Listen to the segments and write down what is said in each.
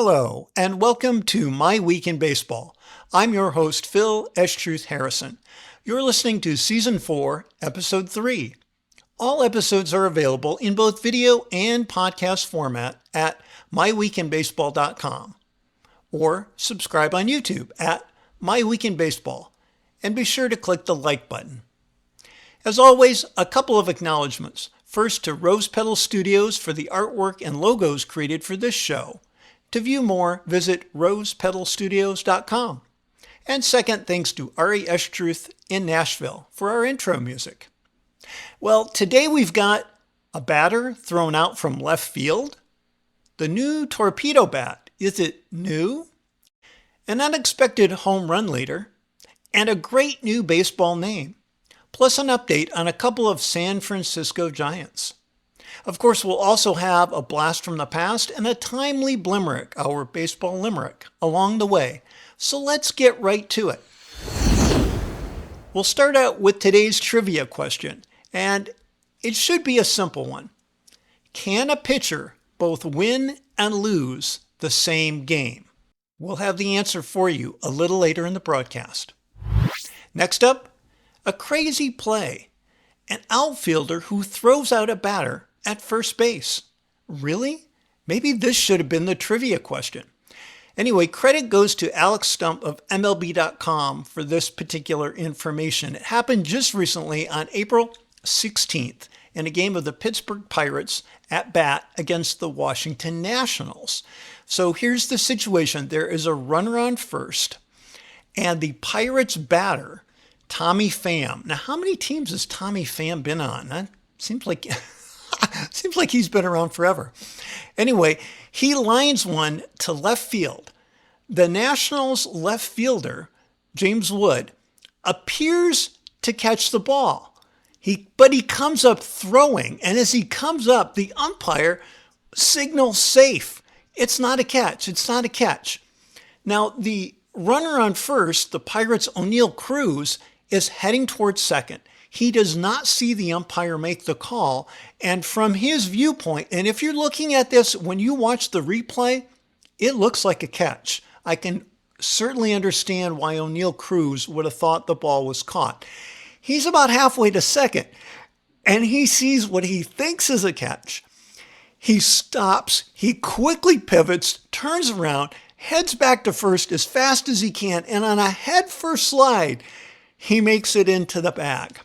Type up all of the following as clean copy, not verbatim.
Hello, and welcome to My Week in Baseball. I'm your host, Phil Estruth Harrison. You're listening to Season 4, Episode 3. All episodes are available in both video and podcast format at myweekinbaseball.com, or subscribe on YouTube at My Week in Baseball, and be sure to click the like button. As always, a couple of acknowledgments. First, to Rose Petal Studios for the artwork and logos created for this show. To view more, visit rosepetalstudios.com. And second, thanks to Ari Estruth in Nashville for our intro music. Well, today we've got a batter thrown out from left field, the new Torpedo Bat. Is it new? An unexpected home run leader, and a great new baseball name, plus an update on a couple of San Francisco Giants. Of course, we'll also have a blast from the past and a timely Blimerick, our baseball limerick, along the way. So let's get right to it. We'll start out with today's trivia question, and it should be a simple one. Can a pitcher both win and lose the same game? We'll have the answer for you a little later in the broadcast. Next up, a crazy play. An outfielder who throws out a batter at first base. Really? Maybe this should have been the trivia question. Anyway, credit goes to Alex Stump of MLB.com for this particular information. It happened just recently on April 16th in a game of the Pittsburgh Pirates at bat against the Washington Nationals. So here's the situation. There is a runner on first, and the Pirates batter, Tommy Pham. Now, how many teams has Tommy Pham been on? That seems like he's been around forever. Anyway, he lines one to left field. The Nationals left fielder, James Wood, appears to catch the ball. But he comes up throwing, and as he comes up, the umpire signals safe. It's not a catch. It's not a catch. Now, the runner on first, the Pirates' O'Neill Cruz, is heading towards second. He does not see the umpire make the call, and from his viewpoint, and if you're looking at this, when you watch the replay, it looks like a catch. I can certainly understand why O'Neill Cruz would have thought the ball was caught. He's about halfway to second, and he sees what he thinks is a catch. He stops, he quickly pivots, turns around, heads back to first as fast as he can, and on a head-first slide, he makes it into the bag.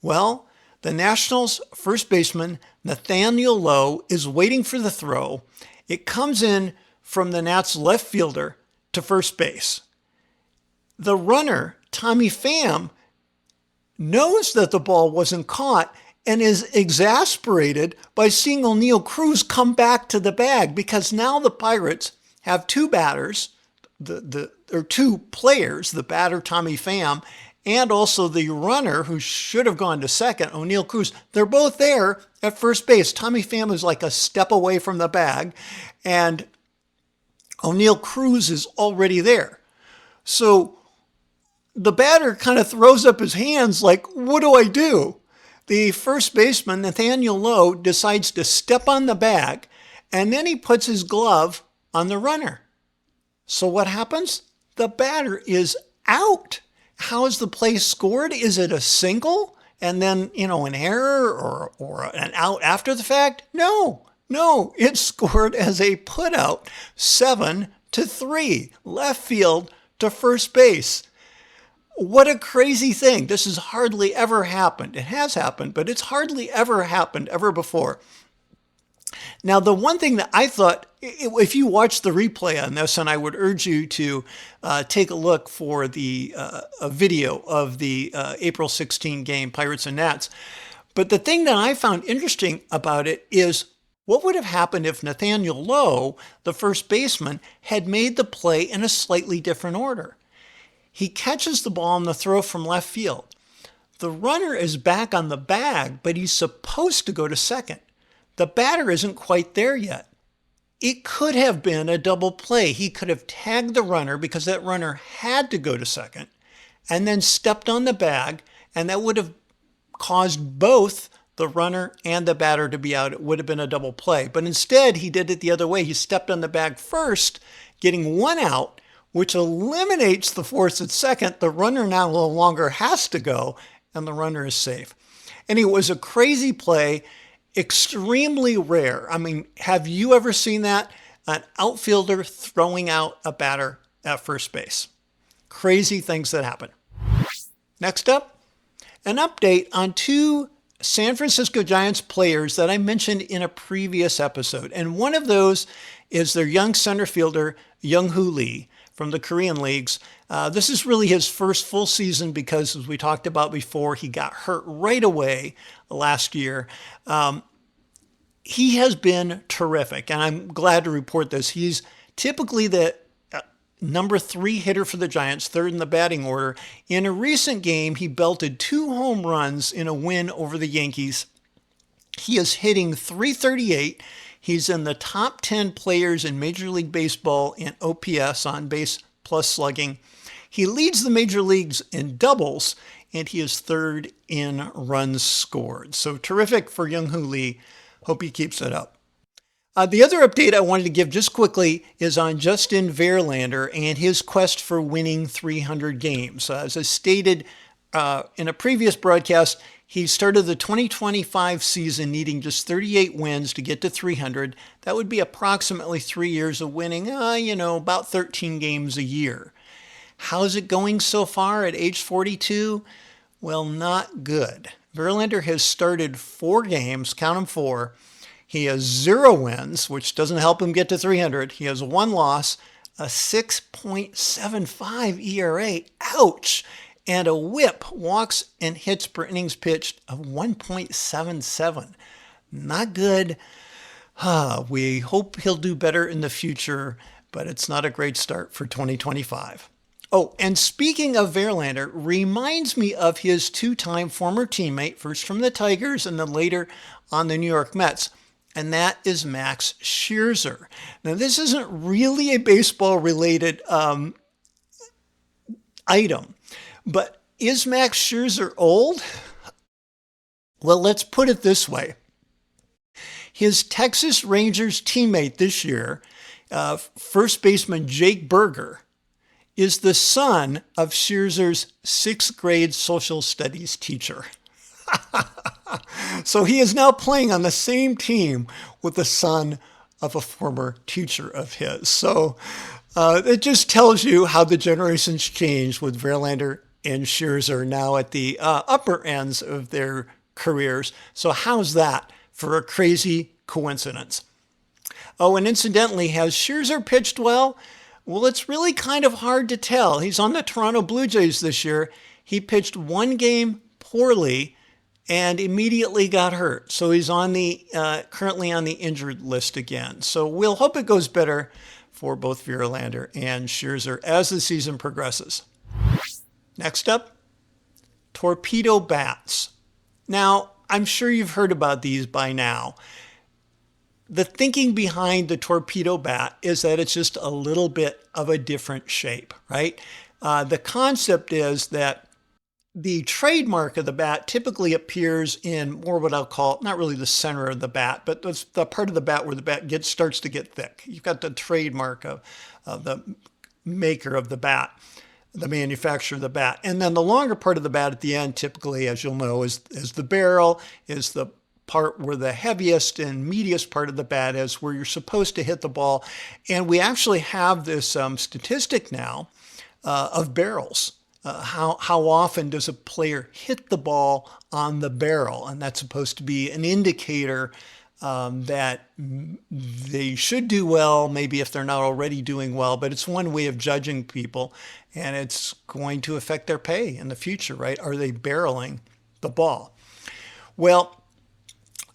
Well, the Nationals' first baseman, Nathaniel Lowe, is waiting for the throw. It comes in from the Nats' left fielder to first base. The runner, Tommy Pham, knows that the ball wasn't caught and is exasperated by seeing O'Neill Cruz come back to the bag because now the Pirates have two batters, or two players, the batter Tommy Pham and also the runner who should have gone to second, O'Neill Cruz. They're both there at first base. Tommy Pham is like a step away from the bag, and O'Neill Cruz is already there. So the batter kind of throws up his hands like, what do I do? The first baseman, Nathaniel Lowe, decides to step on the bag, and then he puts his glove on the runner. So what happens? The batter is out. How is the play scored? Is it a single and then, an error or an out after the fact? No, it's scored as a putout, 7-3, left field to first base. What a crazy thing. This has hardly ever happened. It has happened, but it's hardly ever happened ever before. Now, the one thing that I thought, if you watch the replay on this, and I would urge you to take a look for the a video of the April 16 game, Pirates and Nats. But the thing that I found interesting about it is what would have happened if Nathaniel Lowe, the first baseman, had made the play in a slightly different order. He catches the ball on the throw from left field. The runner is back on the bag, but he's supposed to go to second. The batter isn't quite there yet. It could have been a double play. He could have tagged the runner because that runner had to go to second and then stepped on the bag, and that would have caused both the runner and the batter to be out. It would have been a double play. But instead, he did it the other way. He stepped on the bag first, getting one out, which eliminates the force at second. The runner now no longer has to go, and the runner is safe. And it was a crazy play, extremely rare. I mean, have you ever seen that? An outfielder throwing out a batter at first base. Crazy things that happen. Next up, an update on two San Francisco Giants players that I mentioned in a previous episode. And one of those is their young center fielder, Young-Hoo Lee, from the Korean leagues. This is really his first full season because, as we talked about before, he got hurt right away last year. He has been terrific, and I'm glad to report this. He's typically the number 3 hitter for the Giants, third in the batting order. In a recent game, he belted 2 home runs in a win over the Yankees. He is hitting .338. He's in the top 10 players in Major League Baseball in OPS, on base plus slugging. He leads the major leagues in doubles, and he is third in runs scored. So terrific for Young-Hoo Lee. Hope he keeps it up. The other update I wanted to give just quickly is on Justin Verlander and his quest for winning 300 games. As I stated in a previous broadcast, he started the 2025 season needing just 38 wins to get to 300. That would be approximately 3 years of winning, about 13 games a year. How's it going so far at age 42? Well, not good. Verlander has started 4 games, count them 4. He has 0 wins, which doesn't help him get to 300. He has 1 loss, a 6.75 ERA. Ouch! And a whip, walks and hits per innings pitched, of 1.77. Not good. We hope he'll do better in the future, but it's not a great start for 2025. Oh, and speaking of Verlander, reminds me of his 2-time former teammate, first from the Tigers and then later on the New York Mets, and that is Max Scherzer. Now, this isn't really a baseball-related item, but is Max Scherzer old? Well, let's put it this way. His Texas Rangers teammate this year, first baseman Jake Burger, is the son of Scherzer's 6th grade social studies teacher. So he is now playing on the same team with the son of a former teacher of his. So it just tells you how the generations change with Verlander and Scherzer now at the upper ends of their careers. So how's that for a crazy coincidence? Oh, and incidentally, has Scherzer pitched well? Well, it's really kind of hard to tell. He's on the Toronto Blue Jays this year. He pitched 1 game poorly and immediately got hurt. So he's on the currently on the injured list again. So we'll hope it goes better for both Verlander and Scherzer as the season progresses. Next up, Torpedo Bats. Now, I'm sure you've heard about these by now. The thinking behind the Torpedo Bat is that it's just a little bit of a different shape, right? The concept is that the trademark of the bat typically appears in more what I'll call, not really the center of the bat, but the part of the bat where the bat starts to get thick. You've got the trademark of the maker of the bat, the manufacturer of the bat. And then the longer part of the bat at the end, typically, as you'll know, is the barrel, is the part where the heaviest and meatiest part of the bat is, where you're supposed to hit the ball. And we actually have this statistic now of barrels. How often does a player hit the ball on the barrel? And that's supposed to be an indicator that they should do well, maybe if they're not already doing well, but it's one way of judging people, and it's going to affect their pay in the future, right? Are they barreling the ball? Well,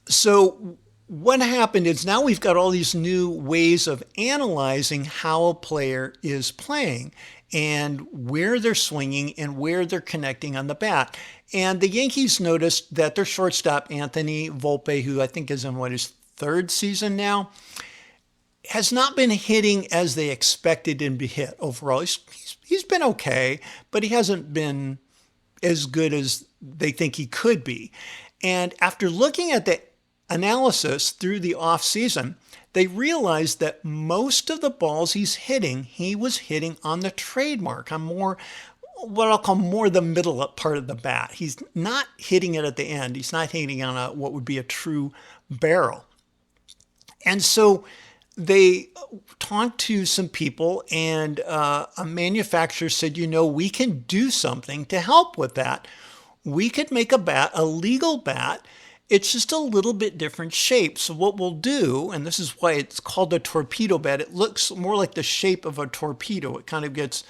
so what happened is now we've got all these new ways of analyzing how a player is playing and where they're swinging and where they're connecting on the bat. And the Yankees noticed that their shortstop, Anthony Volpe, who I think is in his 3rd season now, has not been hitting as they expected him to hit overall. He's been okay, but he hasn't been as good as they think he could be. And after looking at the analysis through the off season, they realized that most of the balls he's hitting, he was hitting on the trademark, on more what I'll call more the middle part of the bat. He's not hitting it at the end. He's not hitting on what would be a true barrel. And so they talked to some people, and a manufacturer said, we can do something to help with that. We could make a bat, a legal bat. It's just a little bit different shape. So what we'll do, and this is why it's called a torpedo bat, it looks more like the shape of a torpedo. It kind of gets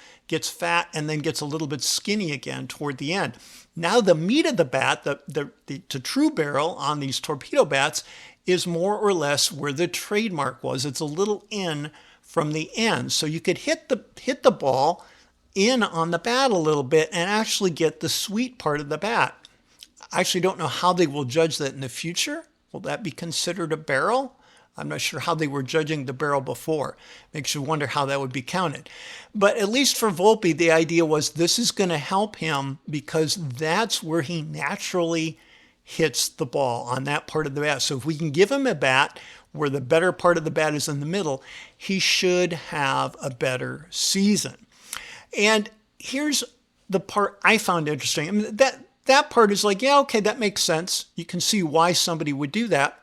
fat and then gets a little bit skinny again toward the end. Now the meat of the bat, the true barrel on these torpedo bats is more or less where the trademark was. It's a little in from the end. So you could hit the ball in on the bat a little bit and actually get the sweet part of the bat. I actually don't know how they will judge that in the future. Will that be considered a barrel? I'm not sure how they were judging the barrel before. Makes you wonder how that would be counted. But at least for Volpe, the idea was this is going to help him because that's where he naturally hits the ball, on that part of the bat. So if we can give him a bat where the better part of the bat is in the middle, he should have a better season. And here's the part I found interesting. I mean, that part is like, yeah, okay, that makes sense. You can see why somebody would do that.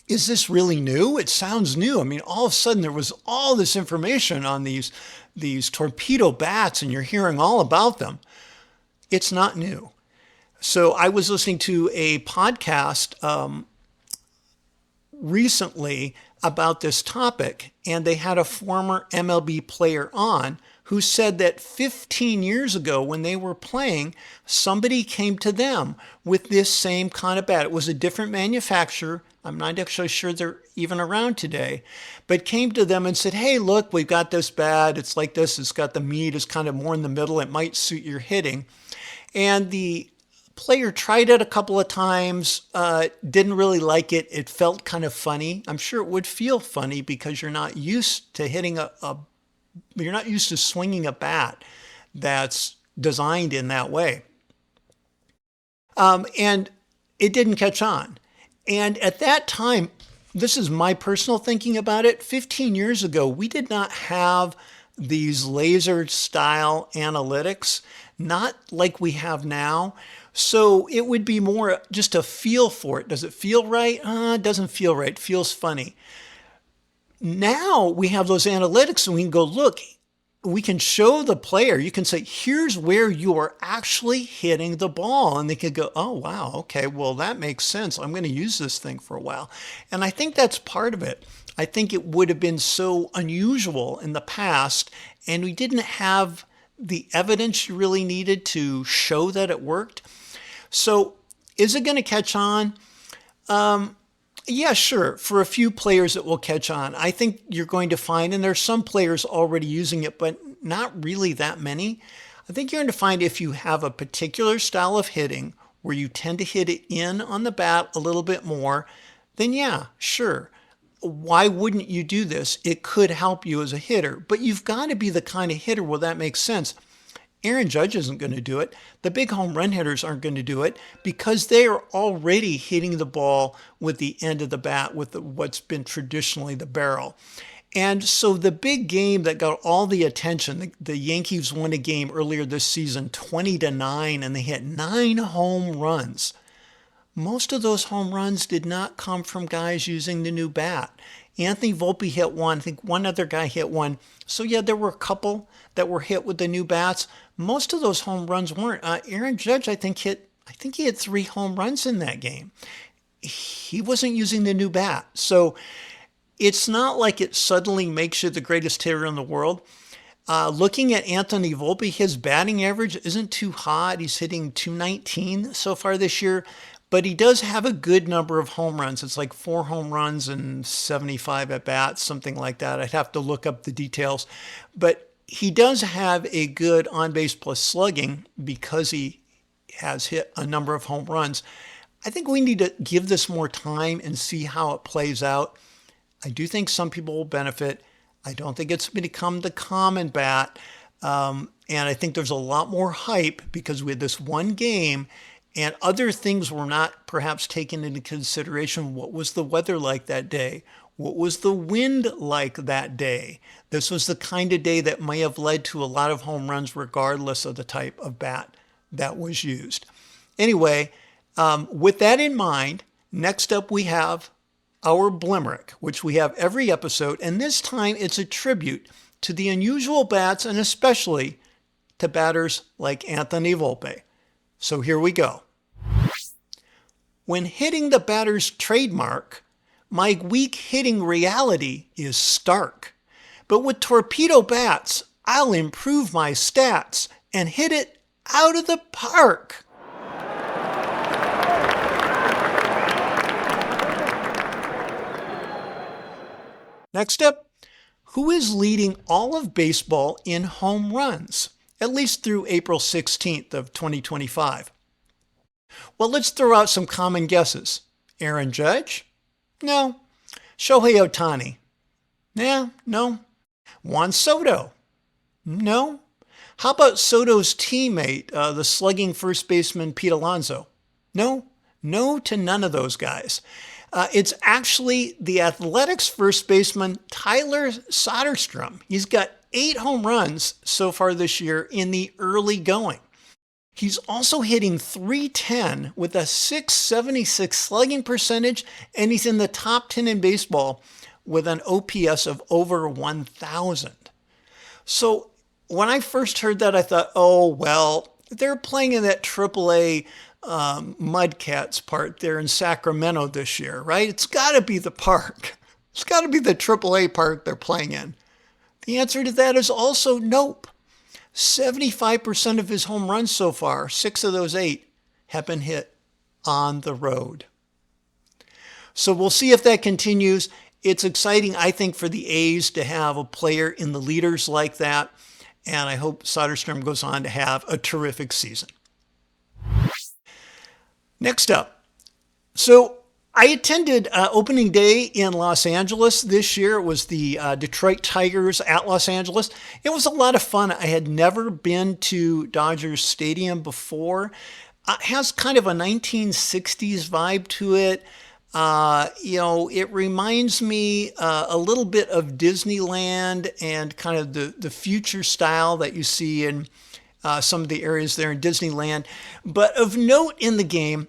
Is this really new? It sounds new. I mean, all of a sudden there was all this information on these torpedo bats and you're hearing all about them. It's not new. So I was listening to a podcast recently about this topic, and they had a former MLB player on who said that 15 years ago when they were playing, somebody came to them with this same kind of bat. It was a different manufacturer. I'm not actually sure they're even around today, but came to them and said, hey, look, we've got this bat. It's like this. It's got the meat. It's kind of more in the middle. It might suit your hitting. And the player tried it a couple of times, didn't really like it. It felt kind of funny. I'm sure it would feel funny because you're not used to hitting you're not used to swinging a bat that's designed in that way. And it didn't catch on. And at that time, this is my personal thinking about it. 15 years ago, we did not have these laser style analytics, not like we have now. So it would be more just a feel for it. Does it feel right? It doesn't feel right. It feels funny. Now we have those analytics and we can go, look, we can show the player, you can say, here's where you are actually hitting the ball. And they could go, oh, wow, okay, well, that makes sense. I'm going to use this thing for a while. And I think that's part of it. I think it would have been so unusual in the past, and we didn't have the evidence you really needed to show that it worked. So is it going to catch on? Yeah, sure. For a few players, it will catch on. I think you're going to find, and there's some players already using it, but not really that many. I think you're going to find if you have a particular style of hitting where you tend to hit it in on the bat a little bit more, then yeah, sure. Why wouldn't you do this? It could help you as a hitter, but you've got to be the kind of hitter where that makes sense. Aaron Judge isn't going to do it. The big home run hitters aren't going to do it because they are already hitting the ball with the end of the bat with what's been traditionally the barrel. And so the big game that got all the attention, the Yankees won a game earlier this season, 20-9, and they hit 9 home runs. Most of those home runs did not come from guys using the new bat. Anthony Volpe hit one. I think one other guy hit one. So yeah, there were a couple that were hit with the new bats. Most of those home runs weren't. Aaron Judge, I think he had 3 home runs in that game. He wasn't using the new bat. So it's not like it suddenly makes you the greatest hitter in the world. Looking at Anthony Volpe, his batting average isn't too hot. He's hitting .219 so far this year. But he does have a good number of home runs. It's like 4 home runs and 75 at bats, something like that. I'd have to look up the details. But he does have a good on-base plus slugging because he has hit a number of home runs. I think we need to give this more time and see how it plays out. I do think some people will benefit. I don't think it's become the common bat. And I think there's a lot more hype because we had this one game and other things were not perhaps taken into consideration. What was the weather like that day? What was the wind like that day? This was the kind of day that may have led to a lot of home runs regardless of the type of bat that was used. Anyway, with that in mind, next up we have our Blimerick, which we have every episode, and this time it's a tribute to the unusual bats and especially to batters like Anthony Volpe. So here we go. When hitting the batter's trademark, my weak hitting reality is stark. But with Torpedo Bats, I'll improve my stats and hit it out of the park. Next up, who is leading all of baseball in home runs, at least through April 16th of 2025? Well, let's throw out some common guesses. Aaron Judge? No. Shohei Ohtani? Yeah, no. Juan Soto? No. How about Soto's teammate, the slugging first baseman Pete Alonso? No. No to none of those guys. It's actually the Athletics first baseman Tyler Soderstrom. He's got 8 home runs so far this year in the early going. He's also hitting .310 with a .676 slugging percentage, and he's in the top 10 in baseball with an OPS of over 1,000. So when I first heard that, I thought, oh, well, they're playing in that AAA Mudcats part there in Sacramento this year, right? It's got to be the park. It's got to be the AAA park they're playing in. The answer to that is also nope. 75% of his home runs so far, 6 of those 8, have been hit on the road. So we'll see if that continues. It's exciting, I think, for the A's to have a player in the leaders like that. And I hope Soderstrom goes on to have a terrific season. Next up. So I attended opening day in Los Angeles this year. It was the Detroit Tigers at Los Angeles. It was a lot of fun. I had never been to Dodgers Stadium before. It has kind of a 1960s vibe to it. It reminds me a little bit of Disneyland and kind of the future style that you see in some of the areas there in Disneyland. But of note in the game,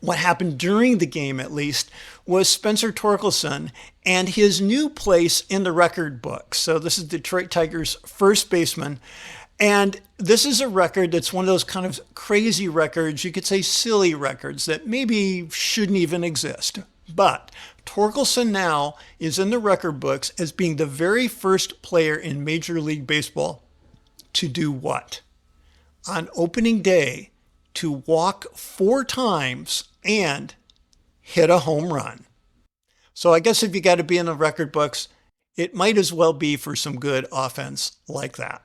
what happened during the game at least, was Spencer Torkelson and his new place in the record book. So this is Detroit Tigers first baseman. And this is a record that's one of those kind of crazy records, you could say silly records, that maybe shouldn't even exist. But Torkelson now is in the record books as being the very first player in Major League Baseball to do what? On opening day, to walk 4 times and hit a home run. So I guess if you got to be in the record books, it might as well be for some good offense like that.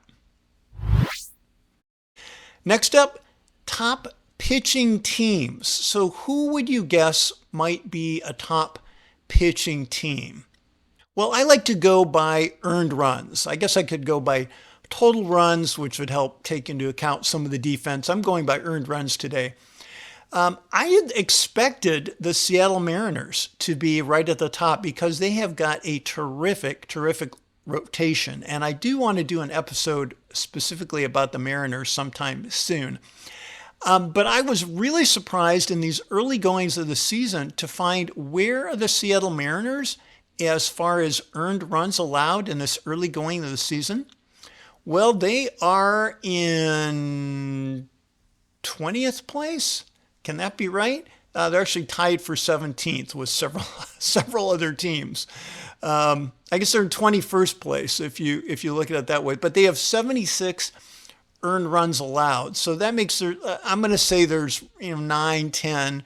Next up, top pitching teams. So who would you guess might be a top pitching team? Well, I like to go by earned runs. I guess I could go by total runs, which would help take into account some of the defense. I'm going by earned runs today. I had expected the Seattle Mariners to be right at the top because they have got a terrific rotation. And I do want to do an episode specifically about the Mariners sometime soon. But I was really surprised in these early goings of the season to find where are the Seattle Mariners as far as earned runs allowed in this early going of the season. Well, they are in 20th place. Can that be right? They're actually tied for 17th with several other teams. I guess they're in 21st place if you look at it that way. But they have 76 earned runs allowed. So that makes there. I'm going to say there's 9, 10.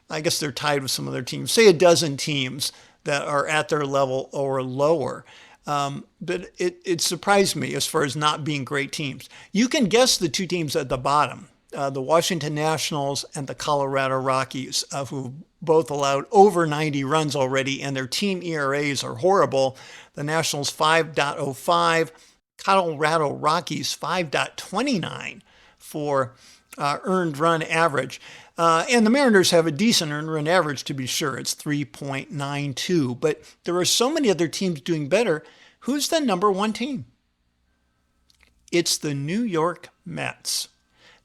I guess they're tied with some other teams. Say a dozen teams that are at their level or lower. But it surprised me as far as not being great teams. You can guess the 2 teams at the bottom, the Washington Nationals and the Colorado Rockies, who both allowed over 90 runs already, and their team ERAs are horrible. The Nationals 5.05, Colorado Rockies 5.29 for earned run average. And the Mariners have a decent earned run average, to be sure. It's 3.92. But there are so many other teams doing better. Who's the number one team? It's the New York Mets.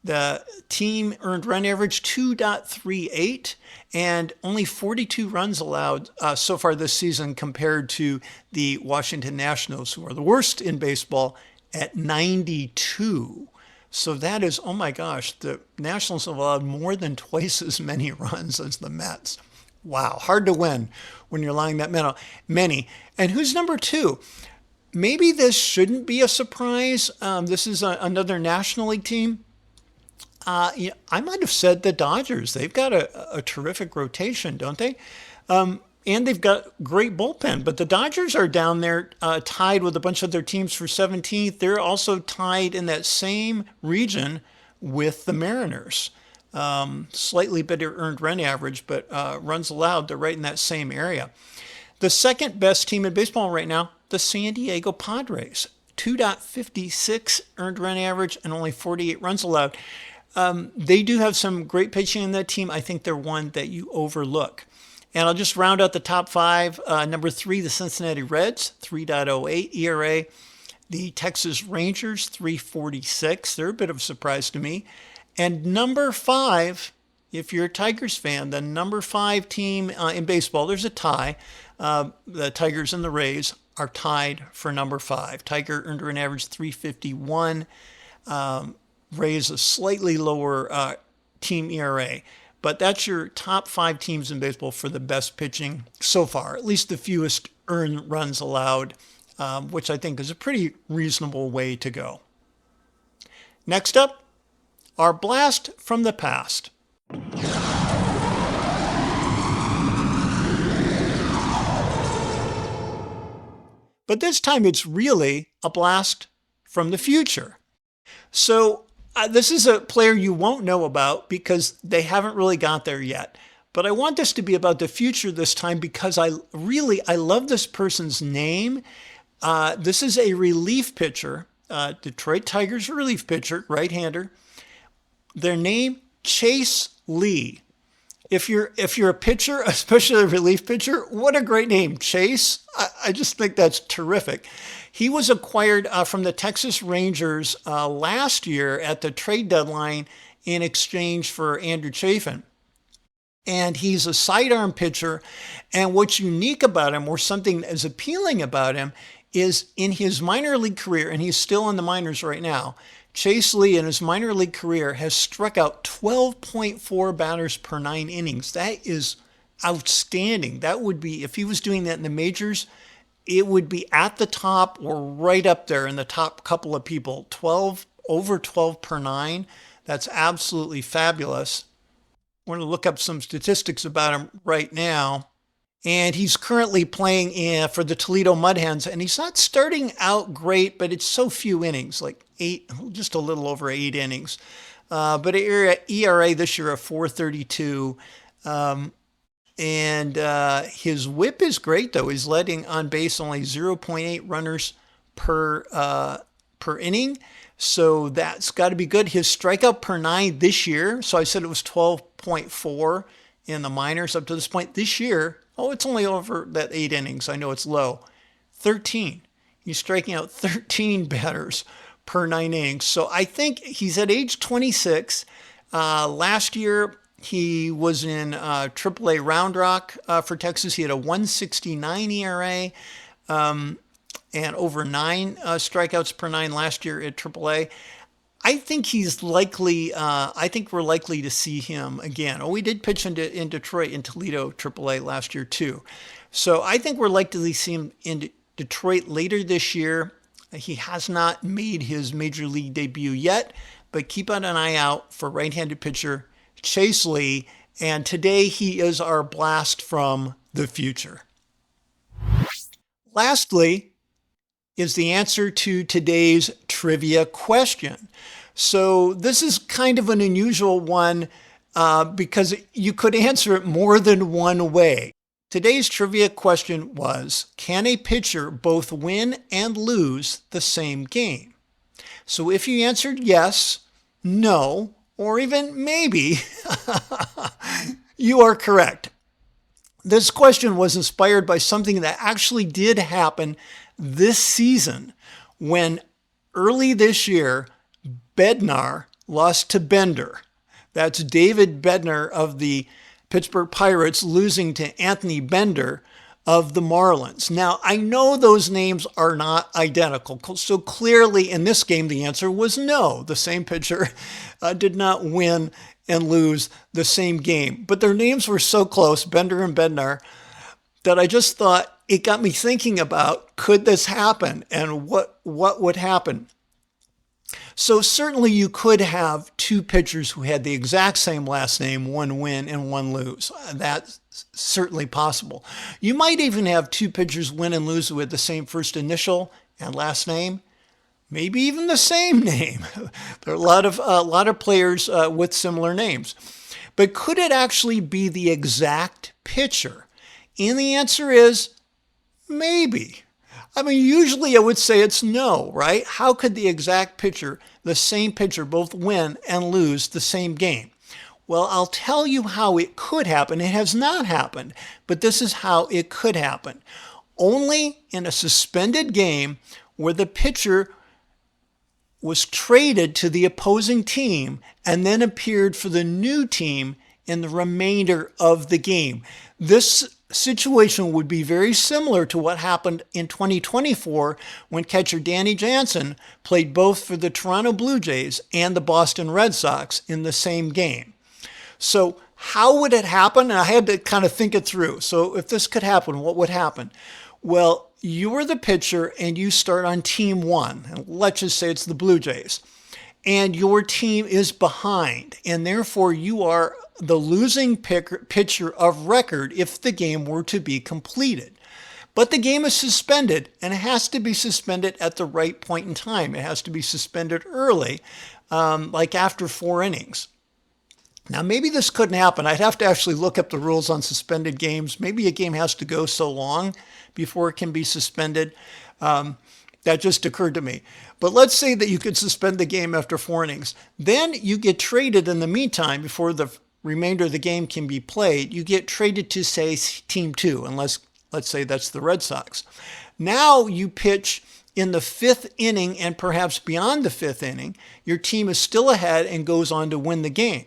The team earned run average 2.38 and only 42 runs allowed so far this season compared to the Washington Nationals, who are the worst in baseball, at 92. So that is, oh my gosh, the Nationals have allowed more than twice as many runs as the Mets. Wow, hard to win when you're allowing that many. And who's number two? Maybe this shouldn't be a surprise. This is another National League team. I might have said the Dodgers. They've got a terrific rotation, don't they? And they've got great bullpen. But the Dodgers are down there tied with a bunch of their teams for 17th. They're also tied in that same region with the Mariners. Slightly better earned run average, but runs allowed, they're right in that same area. The second best team in baseball right now, the San Diego Padres. 2.56 earned run average and only 48 runs allowed. They do have some great pitching in that team. I think they're one that you overlook. And I'll just round out the top five. Number three, the Cincinnati Reds, 3.08 ERA. The Texas Rangers, 3.46. They're a bit of a surprise to me. And number five, if you're a Tigers fan, the number five team in baseball, there's a tie. The Tigers and the Rays are tied for number five. Tiger earned an average 3.51. Rays a slightly lower team ERA. But that's your top five teams in baseball for the best pitching so far, at least the fewest earned runs allowed, which I think is a pretty reasonable way to go. Next up, our blast from the past. But this time it's really a blast from the future. So this is a player you won't know about because they haven't really got there yet. But I want this to be about the future this time because I love this person's name. This is a relief pitcher, Detroit Tigers relief pitcher, right-hander. Their name, Chase Lee. If you're a pitcher, especially a relief pitcher, what a great name, Chase. I just think that's terrific. He was acquired from the Texas Rangers last year at the trade deadline in exchange for Andrew Chafin. And he's a sidearm pitcher. And what's unique about him, or something that is appealing about him, is in his minor league career, and he's still in the minors right now, Chase Lee in his minor league career has struck out 12.4 batters per 9 innings. That is outstanding. That would be, if he was doing that in the majors, it would be at the top or right up there in the top couple of people. Over 12 per 9. That's absolutely fabulous. I want to look up some statistics about him right now. And he's currently playing for the Toledo Mud Hens, and he's not starting out great, but it's so few innings, like 8, just a little over 8 innings. But ERA this year of 4.32. And his whip is great, though. He's letting on base only 0.8 runners per inning. So that's got to be good. His strikeout per 9 this year, so I said it was 12.4 in the minors up to this point. This year, it's only over that 8 innings. I know it's low. 13. He's striking out 13 batters per 9 innings. So I think he's at age 26. Last year, he was in AAA Round Rock for Texas. He had a 1.69 ERA and over 9 strikeouts per 9 last year at AAA. I think he's likely. I think we're likely to see him again. We did pitch in Detroit and Toledo AAA last year too, so I think we're likely to see him in Detroit later this year. He has not made his major league debut yet, but keep an eye out for right-handed pitcher Chase Lee. And today he is our blast from the future. Lastly, is the answer to today's trivia question. So this is kind of an unusual one because you could answer it more than one way. Today's trivia question was, can a pitcher both win and lose the same game? So if you answered yes, no, or even maybe, you are correct. This question was inspired by something that actually did happen this season when early this year, Bednar lost to Bender. That's David Bednar of the Pittsburgh Pirates losing to Anthony Bender of the Marlins. Now, I know those names are not identical, so clearly in this game the answer was no. The same pitcher did not win and lose the same game. But their names were so close, Bender and Bednar, that I just thought it got me thinking about, could this happen and what would happen? So certainly you could have two pitchers who had the exact same last name, one win and one lose. That's certainly possible. You might even have two pitchers win and lose with the same first initial and last name, maybe even the same name. There are a lot of players with similar names. But could it actually be the exact pitcher? And the answer is maybe. I mean, usually I would say it's no, right? How could the exact pitcher, the same pitcher, both win and lose the same game? Well, I'll tell you how it could happen. It has not happened, but this is how it could happen. Only in a suspended game where the pitcher was traded to the opposing team and then appeared for the new team in the remainder of the game. This situation would be very similar to what happened in 2024 when catcher Danny Jansen played both for the Toronto Blue Jays and the Boston Red Sox in the same game. So how would it happen? And I had to kind of think it through. So if this could happen, what would happen? Well, you are the pitcher and you start on team one. And let's just say it's the Blue Jays. And your team is behind. And therefore you are the losing pitcher of record if the game were to be completed. But the game is suspended, and it has to be suspended at the right point in time. It has to be suspended early, like after 4 innings. Now, maybe this couldn't happen. I'd have to actually look up the rules on suspended games. Maybe a game has to go so long before it can be suspended. That just occurred to me. But let's say that you could suspend the game after 4 innings. Then you get traded in the meantime before the remainder of the game can be played. You get traded to, say, team 2, unless, let's say that's the Red Sox. Now you pitch in the 5th inning and perhaps beyond the 5th inning. Your team is still ahead and goes on to win the game.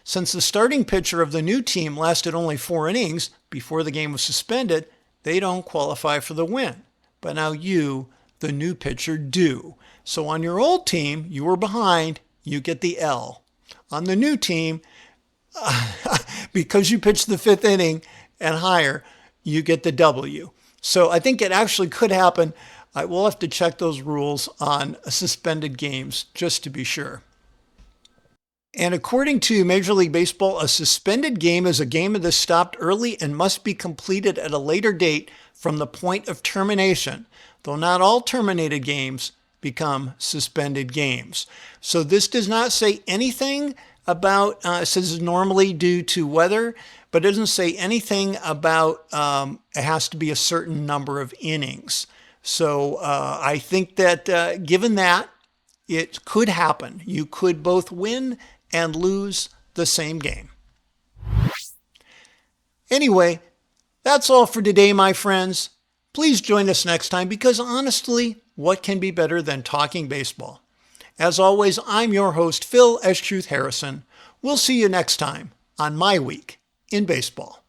Since the starting pitcher of the new team lasted only 4 innings before the game was suspended, they don't qualify for the win. But now you, the new pitcher, do. So on your old team, you were behind, you get the L. On the new team, because you pitched the 5th inning and higher, you get the W. So I think it actually could happen. I will have to check those rules on suspended games just to be sure. And according to Major League Baseball, a suspended game is a game that is stopped early and must be completed at a later date from the point of termination, though not all terminated games become suspended games. So this does not say anything about, it says normally due to weather, but it doesn't say anything about it has to be a certain number of innings. So I think that given that, it could happen. You could both win and lose the same game. Anyway, that's all for today, my friends. Please join us next time because honestly, what can be better than talking baseball? As always, I'm your host, Phil S. Truth Harrison. We'll see you next time on My Week in Baseball.